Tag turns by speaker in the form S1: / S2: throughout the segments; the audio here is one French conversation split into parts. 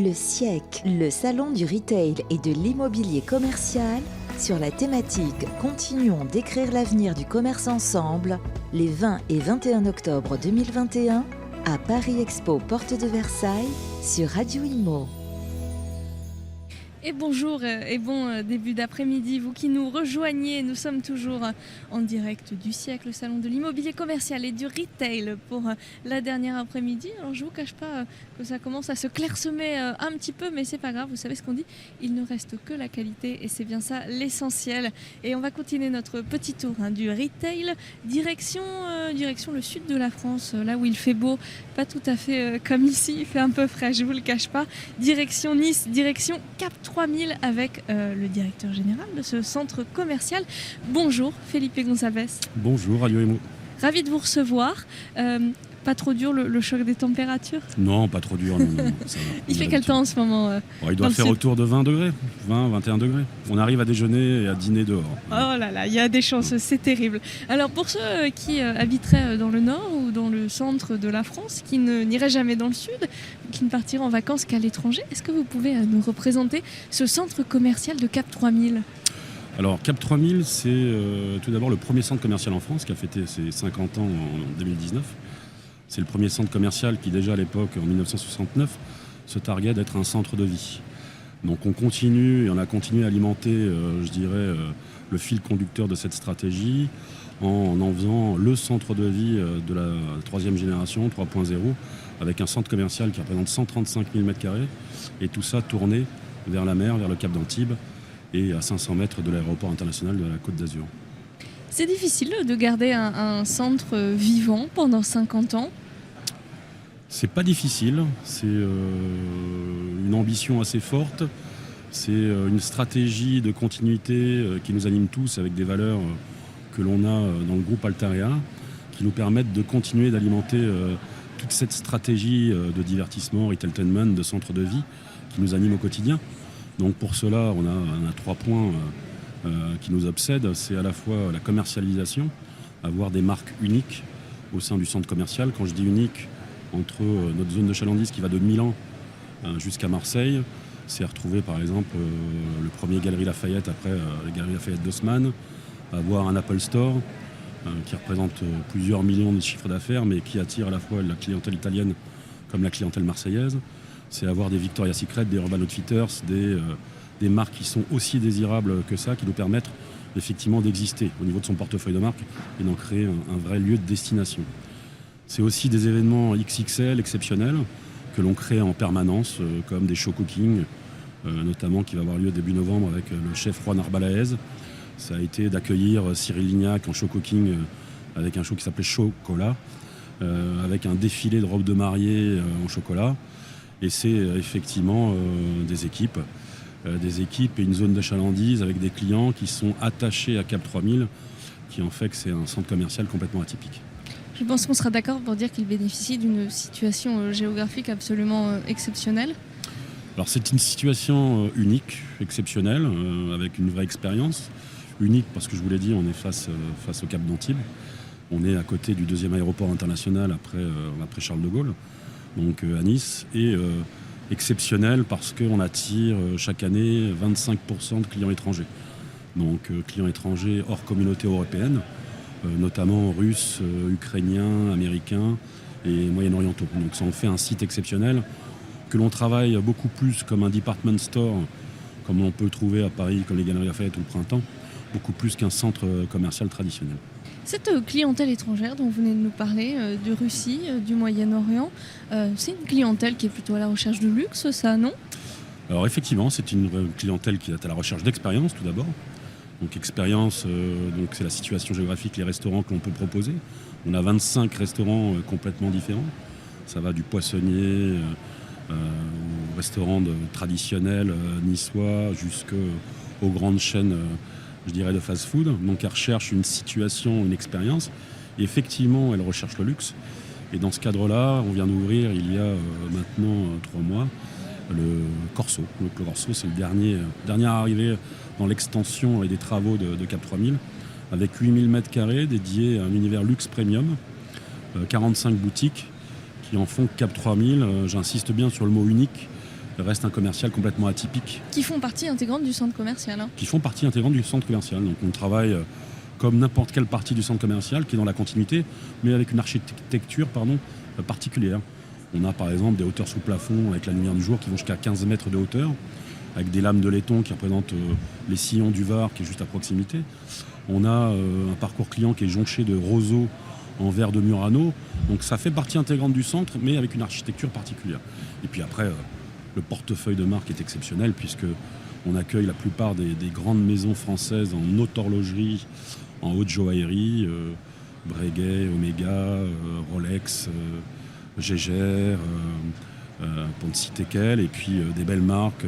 S1: Le siècle, le salon du retail et de l'immobilier commercial sur la thématique « Continuons d'écrire l'avenir du commerce ensemble » les 20 et 21 octobre 2021 à Paris Expo Porte de Versailles sur Radio Imo.
S2: Et bonjour et bon début d'après-midi, vous qui nous rejoignez, nous sommes toujours en direct du siècle, le salon de l'immobilier commercial et du retail pour la dernière après-midi. Alors je ne vous cache pas que ça commence à se clairsemer un petit peu, mais c'est pas grave, vous savez ce qu'on dit, il ne reste que la qualité et c'est bien ça l'essentiel. Et on va continuer notre petit tour du retail, direction le sud de la France, là où il fait beau, pas tout à fait comme ici, il fait un peu frais, je vous le cache pas. Direction Nice, direction Cap 3000 avec le directeur général de ce centre commercial. Bonjour Felipe Gonçalves.
S3: Bonjour Radio Imo.
S2: Ravi de vous recevoir. Pas trop dur le choc des températures?
S3: Non, pas trop dur. Non, ça va,
S2: il fait quel temps en ce moment
S3: il doit faire autour de 20 degrés, 20, 21 degrés. On arrive à déjeuner et à dîner dehors.
S2: Oh là là, il y a des chances, c'est terrible. Alors pour ceux qui habiteraient dans le nord ou dans le centre de la France, qui n'iraient jamais dans le sud, qui ne partiraient en vacances qu'à l'étranger, est-ce que vous pouvez nous représenter ce centre commercial de Cap 3000 ?
S3: Alors Cap 3000, c'est tout d'abord le premier centre commercial en France qui a fêté ses 50 ans en 2019. C'est le premier centre commercial qui, déjà à l'époque, en 1969, se targuait d'être un centre de vie. Donc on continue et on a continué à alimenter, le fil conducteur de cette stratégie en faisant le centre de vie de la troisième génération, 3.0, avec un centre commercial qui représente 135 000 m² et tout ça tourné vers la mer, vers le Cap d'Antibes et à 500 mètres de l'aéroport international de la Côte d'Azur.
S2: C'est difficile de garder un centre vivant pendant 50 ans?
S3: C'est pas difficile, c'est une ambition assez forte, c'est une stratégie de continuité qui nous anime tous avec des valeurs que l'on a dans le groupe Altarea qui nous permettent de continuer d'alimenter toute cette stratégie de divertissement, retailtainment, de centre de vie qui nous anime au quotidien. Donc pour cela, on a 3 points qui nous obsèdent. C'est à la fois la commercialisation, avoir des marques uniques au sein du centre commercial. Quand je dis unique, entre notre zone de chalandise qui va de Milan jusqu'à Marseille, c'est retrouver par exemple le premier Galeries Lafayette après les Galeries Lafayette d'Haussmann, avoir un Apple Store qui représente plusieurs millions de chiffres d'affaires mais qui attire à la fois la clientèle italienne comme la clientèle marseillaise. C'est avoir des Victoria's Secret, des Urban Outfitters, des marques qui sont aussi désirables que ça, qui nous permettent effectivement d'exister au niveau de son portefeuille de marques et d'en créer un vrai lieu de destination. C'est aussi des événements XXL exceptionnels que l'on crée en permanence, comme des show cooking, notamment qui va avoir lieu début novembre avec le chef Juan Arbalaez. Ça a été d'accueillir Cyril Lignac en show cooking avec un show qui s'appelait Chocolat, avec un défilé de robes de mariée en chocolat. Et c'est effectivement des équipes et une zone d'achalandise avec des clients qui sont attachés à Cap 3000, qui en fait que c'est un centre commercial complètement atypique.
S2: Je pense qu'on sera d'accord pour dire qu'il bénéficie d'une situation géographique absolument exceptionnelle.
S3: Alors c'est une situation unique, exceptionnelle, avec une vraie expérience. Unique parce que je vous l'ai dit, on est face au Cap d'Antibes. On est à côté du deuxième aéroport international après Charles de Gaulle, donc à Nice. Et exceptionnel parce qu'on attire chaque année 25% de clients étrangers. Donc clients étrangers hors communauté européenne, notamment russes, ukrainiens, américains et moyen-orientaux. Donc ça en fait un site exceptionnel que l'on travaille beaucoup plus comme un department store, comme on peut le trouver à Paris, comme les Galeries Lafayette ou le Printemps, beaucoup plus qu'un centre commercial traditionnel.
S2: Cette clientèle étrangère dont vous venez de nous parler, de Russie, du Moyen-Orient, c'est une clientèle qui est plutôt à la recherche de luxe, ça, non ?
S3: Alors effectivement, c'est une clientèle qui est à la recherche d'expérience tout d'abord. Donc expérience, c'est la situation géographique, les restaurants que l'on peut proposer. On a 25 restaurants complètement différents. Ça va du poissonnier au restaurant traditionnel niçois jusqu'aux grandes chaînes de fast-food. Donc elle recherche une situation, une expérience. Et effectivement, elle recherche le luxe. Et dans ce cadre-là, on vient d'ouvrir il y a maintenant 3 mois le Corso. Donc le Corso, c'est le dernier arrivé dans l'extension et des travaux de Cap 3000, avec 8000 m² dédiés à un univers luxe premium, 45 boutiques qui en font Cap 3000. J'insiste bien sur le mot unique, reste un commercial complètement atypique.
S2: Qui font partie intégrante du centre commercial.
S3: Qui font partie intégrante du centre commercial. Donc on travaille comme n'importe quelle partie du centre commercial qui est dans la continuité, mais avec une architecture particulière. On a par exemple des hauteurs sous plafond avec la lumière du jour qui vont jusqu'à 15 mètres de hauteur, avec des lames de laiton qui représentent les sillons du Var qui est juste à proximité. On a un parcours client qui est jonché de roseaux en verre de Murano. Donc ça fait partie intégrante du centre, mais avec une architecture particulière. Et puis après, le portefeuille de marque est exceptionnel puisque on accueille la plupart des grandes maisons françaises en haute horlogerie, en haute joaillerie, Breguet, Omega, Rolex, Jaeger, pour ne citer qu'elles, et puis des belles marques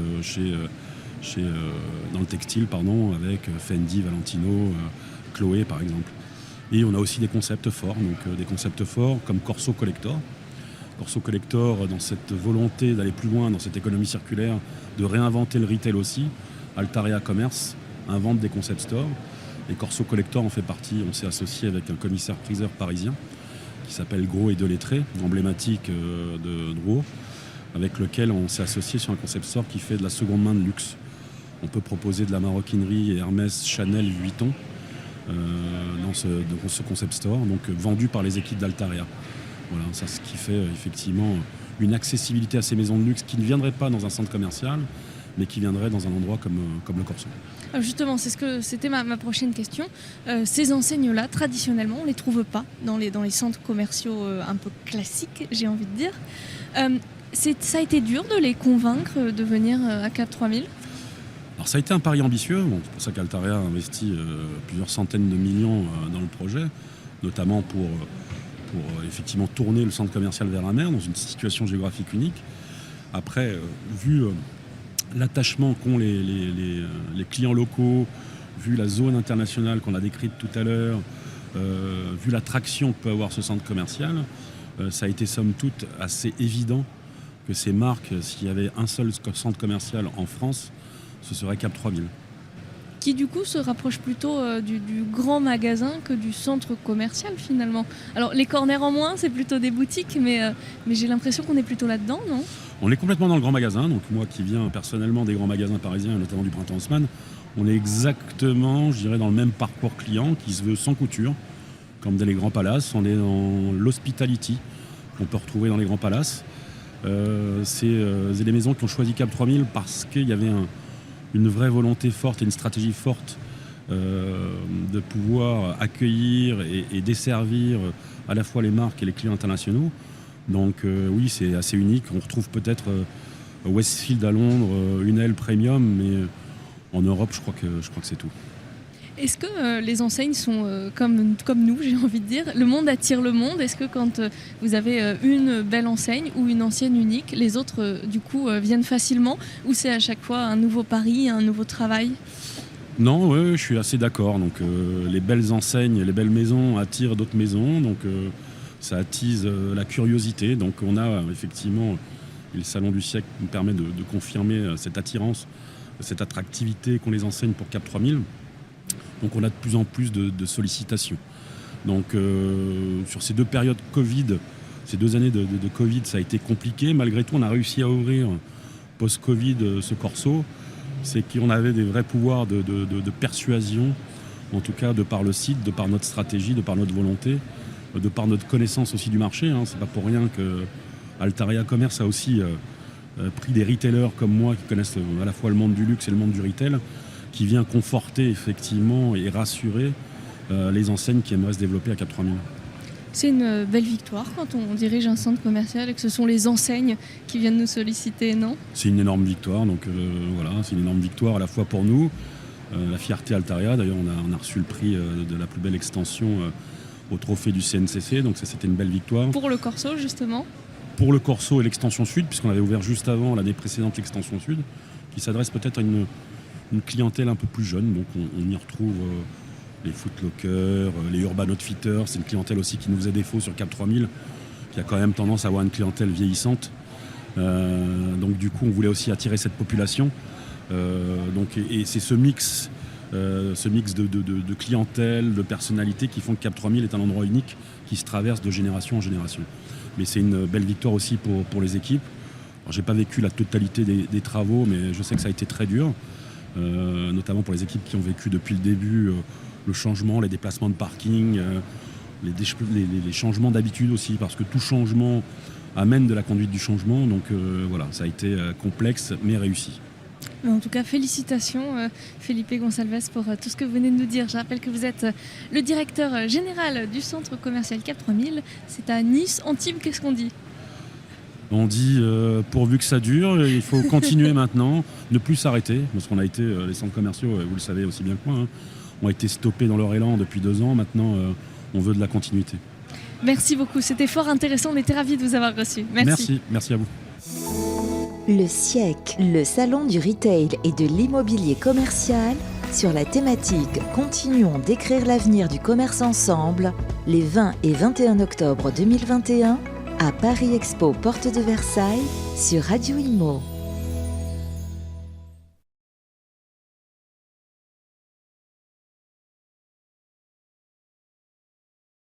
S3: dans le textile, avec Fendi, Valentino, Chloé par exemple. Et on a aussi des concepts forts, des concepts forts comme Corso Collector. Corso Collector, dans cette volonté d'aller plus loin dans cette économie circulaire, de réinventer le retail aussi. Altaria Commerce invente des concept stores. Et Corso Collector en fait partie. On s'est associé avec un commissaire-priseur parisien qui s'appelle Gros et Delettré, emblématique de Drouot, avec lequel on s'est associé sur un concept store qui fait de la seconde main de luxe. On peut proposer de la maroquinerie Hermès, Chanel, Vuitton dans ce concept store, donc vendu par les équipes d'Altaria. Voilà, ça ce qui fait effectivement une accessibilité à ces maisons de luxe qui ne viendraient pas dans un centre commercial, mais qui viendraient dans un endroit comme le Corso.
S2: Alors justement, c'était ma prochaine question. Ces enseignes-là, traditionnellement, on ne les trouve pas dans les centres commerciaux un peu classiques, j'ai envie de dire. Ça a été dur de les convaincre de venir à Cap 3000 ?
S3: Alors ça a été un pari ambitieux, c'est pour ça qu'Altaria a investi plusieurs centaines de millions dans le projet, notamment pour effectivement tourner le centre commercial vers la mer dans une situation géographique unique. Après, vu l'attachement qu'ont les clients locaux, vu la zone internationale qu'on a décrite tout à l'heure, vu l'attraction que peut avoir ce centre commercial, ça a été somme toute assez évident que ces marques, s'il y avait un seul centre commercial en France, ce serait Cap 3000.
S2: Qui du coup se rapproche plutôt du grand magasin que du centre commercial finalement. Alors les corners en moins, c'est plutôt des boutiques, mais j'ai l'impression qu'on est plutôt là-dedans, non ?
S3: On est complètement dans le grand magasin, donc moi qui viens personnellement des grands magasins parisiens, notamment du Printemps Haussmann, on est exactement, je dirais, dans le même parcours client qui se veut sans couture, comme dans les grands palaces. On est dans l'hospitality qu'on peut retrouver dans les grands palaces. C'est des maisons qui ont choisi Cap 3000 parce qu'il y avait une vraie volonté forte et une stratégie forte de pouvoir accueillir et desservir à la fois les marques et les clients internationaux. Donc oui, c'est assez unique. On retrouve peut-être Westfield à Londres, une aile premium, mais en Europe, je crois que c'est tout.
S2: Est-ce que les enseignes sont comme nous, j'ai envie de dire, le monde attire le monde ? Est-ce que quand vous avez une belle enseigne ou une ancienne unique, les autres du coup viennent facilement, ou c'est à chaque fois un nouveau pari, un nouveau travail ?
S3: Non, ouais, je suis assez d'accord. Donc les belles enseignes, les belles maisons attirent d'autres maisons, donc ça attise la curiosité. Donc on a effectivement, et le Salon du siècle nous permet de confirmer cette attirance, cette attractivité qu'ont les enseignes pour Cap 3000. Donc on a de plus en plus de sollicitations. Donc sur ces deux périodes Covid, ces 2 années de Covid, ça a été compliqué. Malgré tout, on a réussi à ouvrir post-Covid ce Corso. C'est qu'on avait des vrais pouvoirs de persuasion, en tout cas de par le site, de par notre stratégie, de par notre volonté, de par notre connaissance aussi du marché. C'est pas pour rien que Altaria Commerce a aussi pris des retailers comme moi qui connaissent à la fois le monde du luxe et le monde du retail, qui vient conforter effectivement et rassurer les enseignes qui aimeraient se développer à Cap 3000.
S2: C'est une belle victoire quand on dirige un centre commercial et que ce sont les enseignes qui viennent nous solliciter, non ?
S3: C'est une énorme victoire, donc voilà, c'est une énorme victoire à la fois pour nous, la fierté Altaria. D'ailleurs, on a reçu le prix de la plus belle extension au trophée du CNCC, donc ça c'était une belle victoire.
S2: Pour le Corso justement ?
S3: Pour le Corso et l'extension sud, puisqu'on avait ouvert juste avant l'année précédente l'extension sud, qui s'adresse peut-être à une clientèle un peu plus jeune, donc on y retrouve les Footlocker, les Urban Outfitters. C'est une clientèle aussi qui nous faisait défaut sur Cap 3000, qui a quand même tendance à avoir une clientèle vieillissante. Donc du coup, on voulait aussi attirer cette population. Et c'est ce mix de clientèle, de personnalité qui font que Cap 3000 est un endroit unique qui se traverse de génération en génération. Mais c'est une belle victoire aussi pour les équipes. Alors, j'ai pas vécu la totalité des travaux, mais je sais que ça a été très dur, notamment pour les équipes qui ont vécu depuis le début le changement, les déplacements de parking, les changements d'habitude aussi, parce que tout changement amène de la conduite du changement. Donc voilà, ça a été complexe mais réussi.
S2: En tout cas, félicitations Felipe Gonçalves pour tout ce que vous venez de nous dire. Je rappelle que vous êtes le directeur général du centre commercial Cap 3000. C'est à Nice. Antibes, qu'est-ce qu'on dit ?
S3: On dit pourvu que ça dure, il faut continuer maintenant, ne plus s'arrêter, parce qu'on a été, les centres commerciaux, vous le savez aussi bien que moi, ont été stoppés dans leur élan depuis 2 ans. Maintenant, on veut de la continuité.
S2: Merci beaucoup, c'était fort intéressant. On était ravis de vous avoir reçu.
S3: Merci à vous.
S1: Le siècle, le salon du retail et de l'immobilier commercial sur la thématique « Continuons d'écrire l'avenir du commerce ensemble » les 20 et 21 octobre 2021 à Paris Expo Porte de Versailles sur Radio Imo.